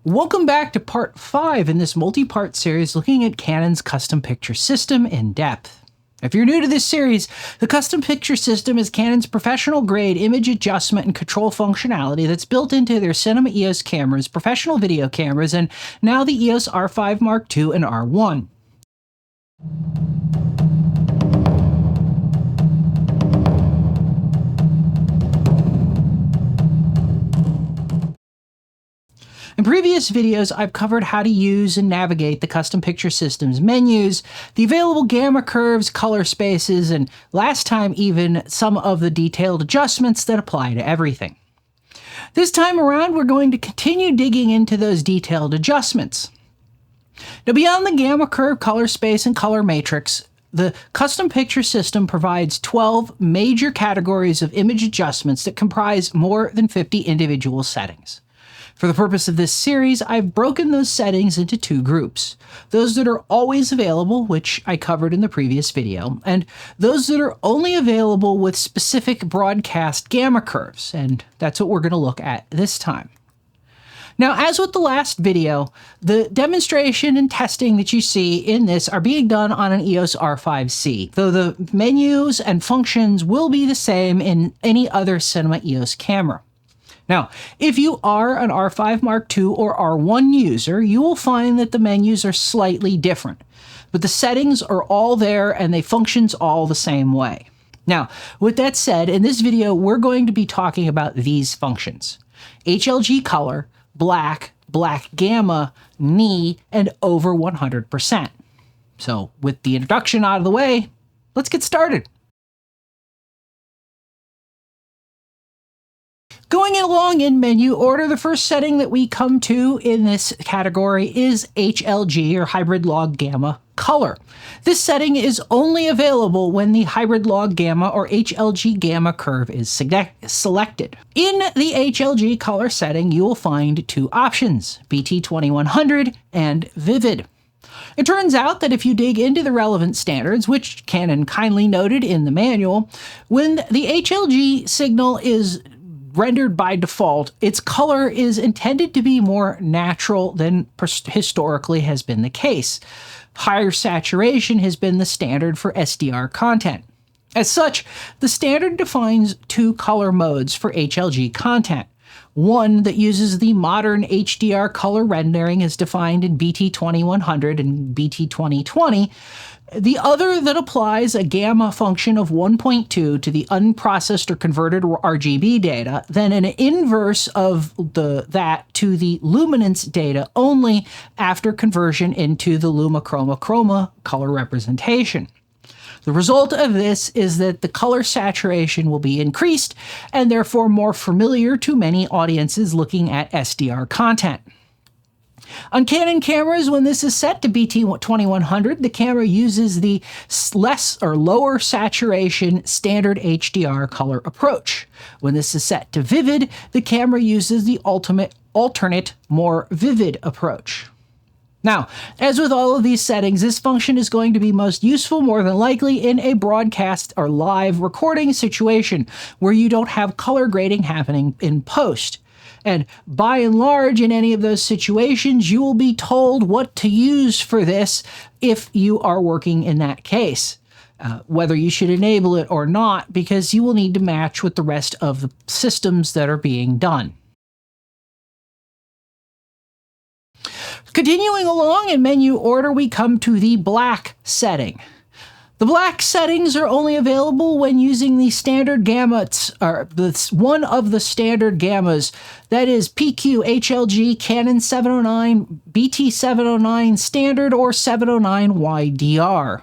Welcome back to part 5 in this multi-part series looking at Canon's custom picture system in depth. If you're new to this series, the custom picture system is Canon's professional-grade image adjustment and control functionality that's built into their Cinema EOS cameras, professional video cameras, and now the EOS R5 Mark II and R1. In previous videos, I've covered how to use and navigate the custom picture system's menus, the available gamma curves, color spaces, and last time even some of the detailed adjustments that apply to everything. This time around, we're going to continue digging into those detailed adjustments. Now, beyond the gamma curve, color space, and color matrix, the custom picture system provides 12 major categories of image adjustments that comprise more than 50 individual settings. For the purpose of this series, I've broken those settings into two groups. Those that are always available, which I covered in the previous video, and those that are only available with specific broadcast gamma curves, and that's what we're going to look at this time. Now, as with the last video, the demonstration and testing that you see in this are being done on an EOS R5C, though the menus and functions will be the same in any other Cinema EOS camera. Now, if you are an R5 Mark II or R1 user, you will find that the menus are slightly different, but the settings are all there and they functions all the same way. Now, with that said, in this video, we're going to be talking about these functions: HLG Color, Black, Black Gamma, Knee, and over 100%. So with the introduction out of the way, let's get started. Going along in menu order, the first setting that we come to in this category is HLG, or Hybrid Log Gamma Color. This setting is only available when the Hybrid Log Gamma or HLG Gamma curve is selected. In the HLG Color setting, you will find two options: BT2100 and Vivid. It turns out that if you dig into the relevant standards, which Canon kindly noted in the manual, when the HLG signal is rendered by default, its color is intended to be more natural than historically has been the case. Higher saturation has been the standard for SDR content. As such, the standard defines two color modes for HLG content. One that uses the modern HDR color rendering as defined in BT2100 and BT2020, the other that applies a gamma function of 1.2 to the unprocessed or converted RGB data, then an inverse of that to the luminance data only after conversion into the luma chroma chroma color representation. The result of this is that the color saturation will be increased and therefore more familiar to many audiences looking at SDR content. On Canon cameras, when this is set to BT2100, the camera uses the less or lower saturation standard HDR color approach. When this is set to Vivid, the camera uses the alternate, more vivid approach. Now, as with all of these settings, this function is going to be most useful more than likely in a broadcast or live recording situation where you don't have color grading happening in post. And by and large, in any of those situations, you will be told what to use for this if you are working in that case, whether you should enable it or not, because you will need to match with the rest of the systems that are being done. Continuing along in menu order, we come to the Black setting. The Black settings are only available when using the standard gammas, or one of the standard gammas, that is PQ, HLG, Canon 709, BT 709 standard, or 709 YDR.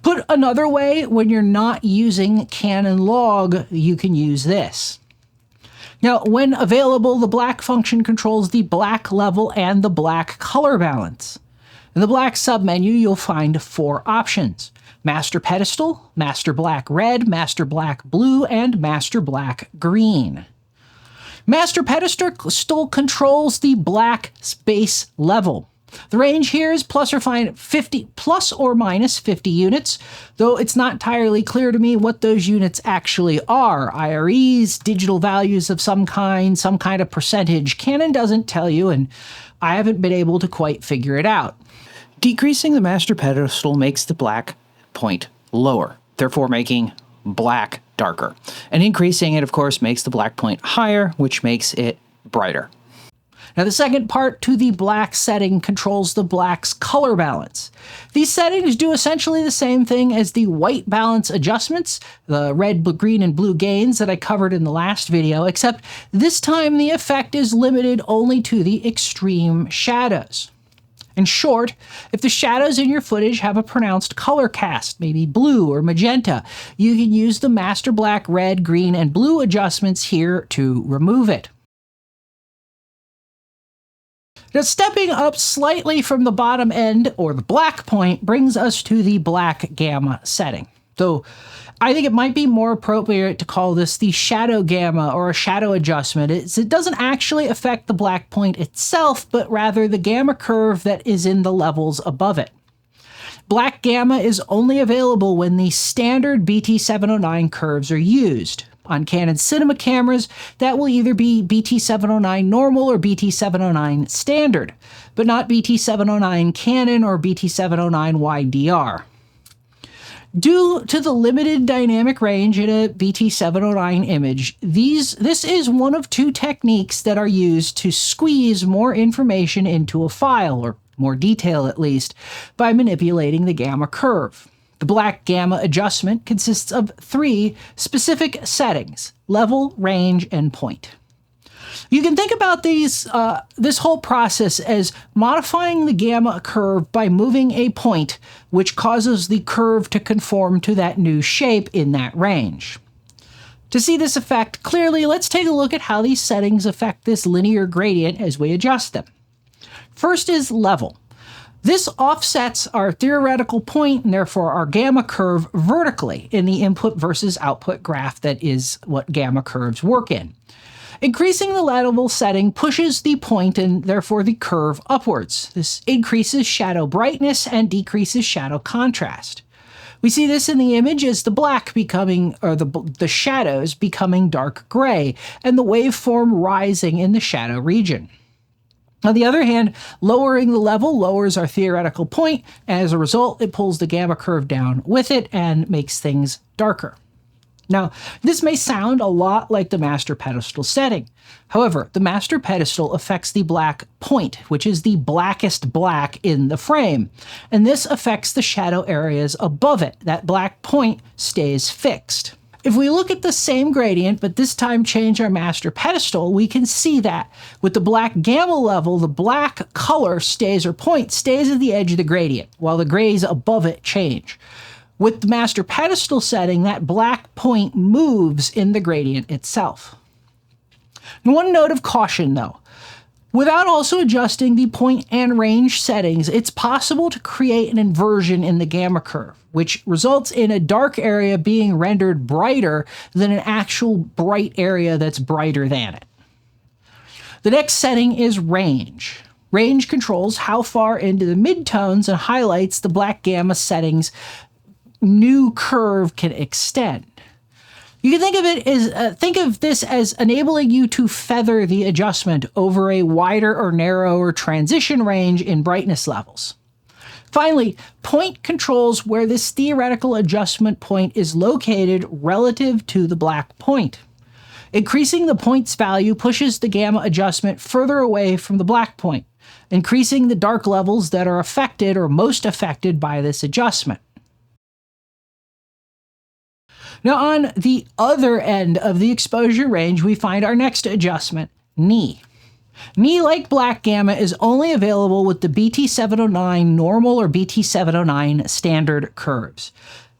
Put another way, when you're not using Canon log, you can use this. Now, when available, the Black function controls the black level and the black color balance. In the Black submenu, you'll find four options: Master Pedestal, Master Black Red, Master Black Blue, and Master Black Green. Master Pedestal controls the black space level. The range here is plus or minus 50 units, though it's not entirely clear to me what those units actually are. IREs, digital values of some kind of percentage. Canon doesn't tell you, and I haven't been able to quite figure it out. Decreasing the master pedestal makes the black point lower, therefore making black darker. And increasing it, of course, makes the black point higher, which makes it brighter. Now, the second part to the black setting controls the black's color balance. These settings do essentially the same thing as the white balance adjustments, the red, green, and blue gains that I covered in the last video, except this time the effect is limited only to the extreme shadows. In short, if the shadows in your footage have a pronounced color cast, maybe blue or magenta, you can use the master black, red, green, and blue adjustments here to remove it. Now, stepping up slightly from the bottom end, or the black point, brings us to the black gamma setting. So I think it might be more appropriate to call this the shadow gamma or a shadow adjustment. It doesn't actually affect the black point itself, but rather the gamma curve that is in the levels above it. Black gamma is only available when the standard BT709 curves are used. On Canon cinema cameras, that will either be BT709 normal or BT709 standard, but not BT709 Canon or BT709 YDR. Due to the limited dynamic range in a BT709 image, this is one of two techniques that are used to squeeze more information into a file, or more detail at least, by manipulating the gamma curve. The black gamma adjustment consists of three specific settings: level, range, and point. You can think about this whole process as modifying the gamma curve by moving a point, which causes the curve to conform to that new shape in that range. To see this effect clearly, let's take a look at how these settings affect this linear gradient as we adjust them. First is level. This offsets our theoretical point and therefore our gamma curve vertically in the input versus output graph that is what gamma curves work in. Increasing the level setting pushes the point and therefore the curve upwards. This increases shadow brightness and decreases shadow contrast. We see this in the image as the black becoming, or the shadows becoming dark gray, and the waveform rising in the shadow region. On the other hand, lowering the level lowers our theoretical point, and as a result, it pulls the gamma curve down with it and makes things darker. Now, this may sound a lot like the master pedestal setting. However, the master pedestal affects the black point, which is the blackest black in the frame, and this affects the shadow areas above it. That black point stays fixed. If we look at the same gradient, but this time change our master pedestal, we can see that with the black gamma level, the black color stays, or point stays at the edge of the gradient, while the grays above it change. With the master pedestal setting, that black point moves in the gradient itself. And one note of caution though, without also adjusting the point and range settings, it's possible to create an inversion in the gamma curve, which results in a dark area being rendered brighter than an actual bright area that's brighter than it. The next setting is range. Range controls how far into the midtones and highlights the black gamma settings new curve can extend. You can think of this as enabling you to feather the adjustment over a wider or narrower transition range in brightness levels. Finally, point controls where this theoretical adjustment point is located relative to the black point. Increasing the point's value pushes the gamma adjustment further away from the black point, increasing the dark levels that are affected or most affected by this adjustment. Now, on the other end of the exposure range, we find our next adjustment, knee. Knee, like black gamma, is only available with the BT709 normal or BT709 standard curves,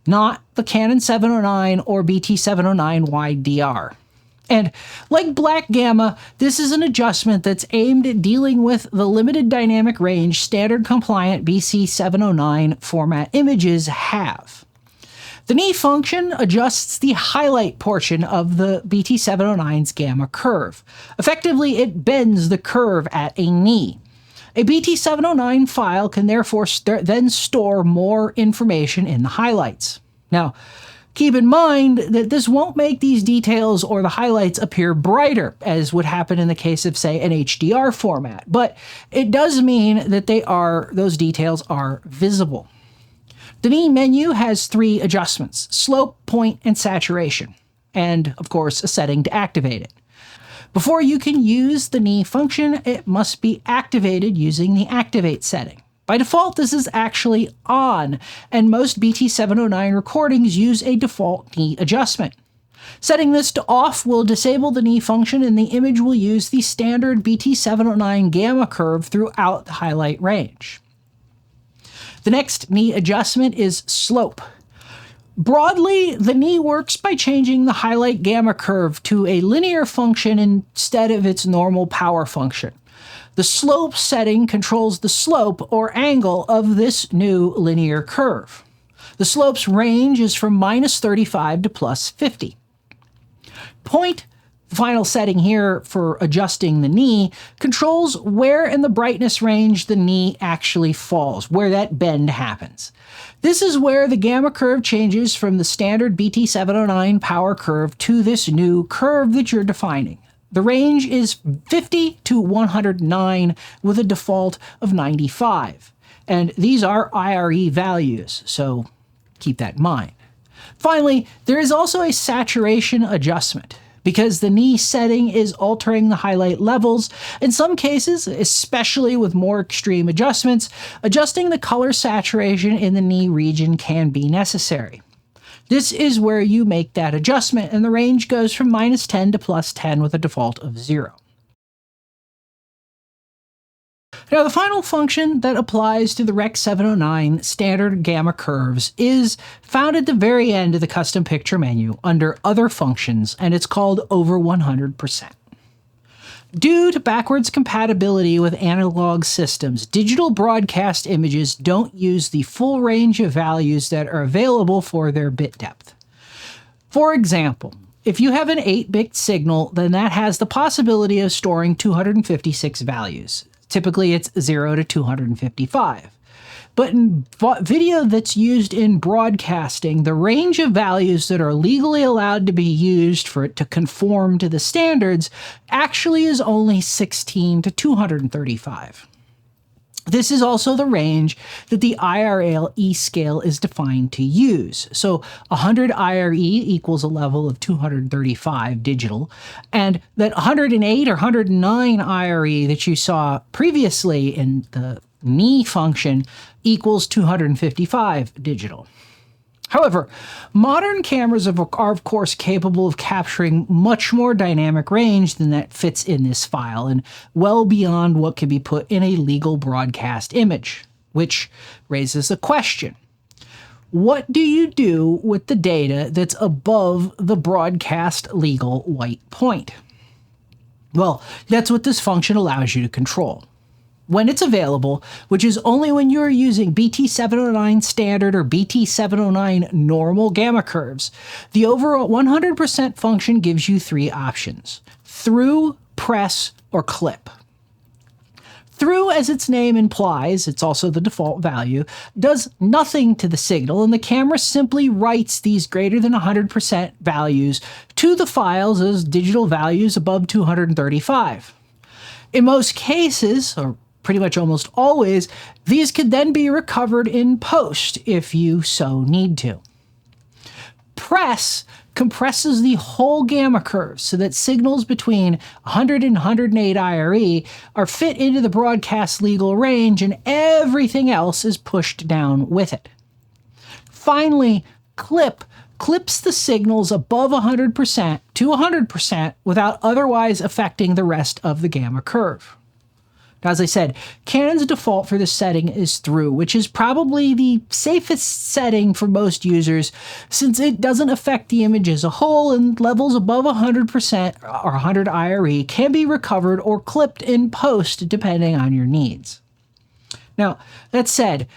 not the Canon 709 or BT709 YDR. And like black gamma, this is an adjustment that's aimed at dealing with the limited dynamic range standard compliant BC709 format images have. The knee function adjusts the highlight portion of the BT709's gamma curve. Effectively, it bends the curve at a knee. A BT709 file can therefore then store more information in the highlights. Now, Keep in mind that this won't make these details or the highlights appear brighter, as would happen in the case of, say, an HDR format, but it does mean that those details are visible. The knee menu has 3 adjustments: slope, point, and saturation, and of course a setting to activate it. Before you can use the knee function, it must be activated using the activate setting. By default, this is actually on, and most BT709 recordings use a default knee adjustment. Setting this to off will disable the knee function, and the image will use the standard BT709 gamma curve throughout the highlight range. The next knee adjustment is slope. Broadly, the knee works by changing the highlight gamma curve to a linear function instead of its normal power function. The slope setting controls the slope or angle of this new linear curve. The slope's range is from -35 to +50. Point, the final setting here for adjusting the knee, controls where in the brightness range the knee actually falls, where that bend happens. This is where the gamma curve changes from the standard BT709 power curve to this new curve that you're defining. The range is 50 to 109 with a default of 95. And these are IRE values, so keep that in mind. Finally, there is also a saturation adjustment. Because the knee setting is altering the highlight levels, in some cases, especially with more extreme adjustments, adjusting the color saturation in the knee region can be necessary. This is where you make that adjustment, and the range goes from -10 to +10 with a default of 0. Now, the final function that applies to the Rec 709 standard gamma curves is found at the very end of the custom picture menu under Other Functions, and it's called Over 100%. Due to backwards compatibility with analog systems, digital broadcast images don't use the full range of values that are available for their bit depth. For example, if you have an 8-bit signal, then that has the possibility of storing 256 values. Typically, it's 0 to 255. But in video that's used in broadcasting, the range of values that are legally allowed to be used for it to conform to the standards actually is only 16 to 235. This is also the range that the IRE scale is defined to use. So 100 IRE equals a level of 235 digital, and that 108 or 109 IRE that you saw previously in the knee function equals 255 digital. However, modern cameras are of course capable of capturing much more dynamic range than that fits in this file, and well beyond what can be put in a legal broadcast image, which raises a question. What do you do with the data that's above the broadcast legal white point? Well, that's what this function allows you to control. When it's available, which is only when you're using BT709 standard or BT709 normal gamma curves, the over 100% function gives you 3 options: through, press, or clip. Through, as its name implies, it's also the default value, does nothing to the signal, and the camera simply writes these greater than 100% values to the files as digital values above 235. In most cases, or pretty much almost always, these could then be recovered in post if you so need to. Press compresses the whole gamma curve so that signals between 100 and 108 IRE are fit into the broadcast legal range, and everything else is pushed down with it. Finally, clip clips the signals above 100% to 100% without otherwise affecting the rest of the gamma curve. As I said, Canon's default for this setting is through, which is probably the safest setting for most users since it doesn't affect the image as a whole, and levels above 100% or 100 IRE can be recovered or clipped in post depending on your needs. Now, that said,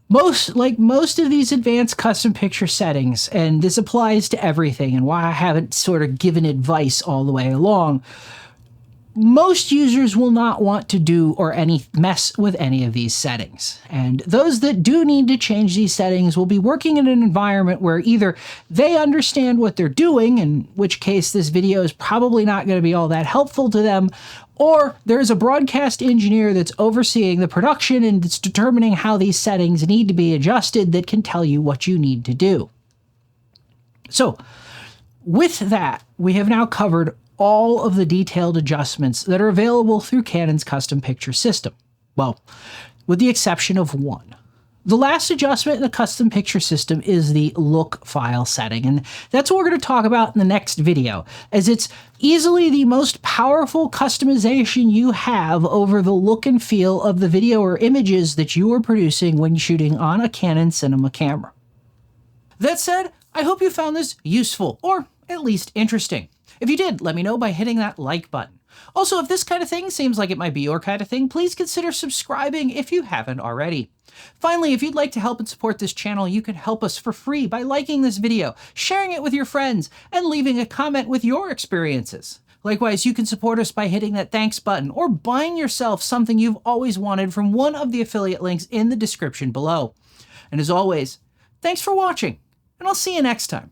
most of these advanced custom picture settings, and this applies to everything and why I haven't sort of given advice all the way along, most users will not want to do or mess with any of these settings. And those that do need to change these settings will be working in an environment where either they understand what they're doing, in which case this video is probably not going to be all that helpful to them, or there's a broadcast engineer that's overseeing the production and that's determining how these settings need to be adjusted that can tell you what you need to do. So with that, we have now covered all of the detailed adjustments that are available through Canon's Custom Picture system. Well, with the exception of one. The last adjustment in the Custom Picture system is the look file setting, and that's what we're going to talk about in the next video, as it's easily the most powerful customization you have over the look and feel of the video or images that you are producing when shooting on a Canon cinema camera. That said, I hope you found this useful, or at least interesting. If you did, let me know by hitting that like button. Also, if this kind of thing seems like it might be your kind of thing, please consider subscribing if you haven't already. Finally, if you'd like to help and support this channel, you can help us for free by liking this video, sharing it with your friends, and leaving a comment with your experiences. Likewise, you can support us by hitting that thanks button or buying yourself something you've always wanted from one of the affiliate links in the description below. And as always, thanks for watching, and I'll see you next time.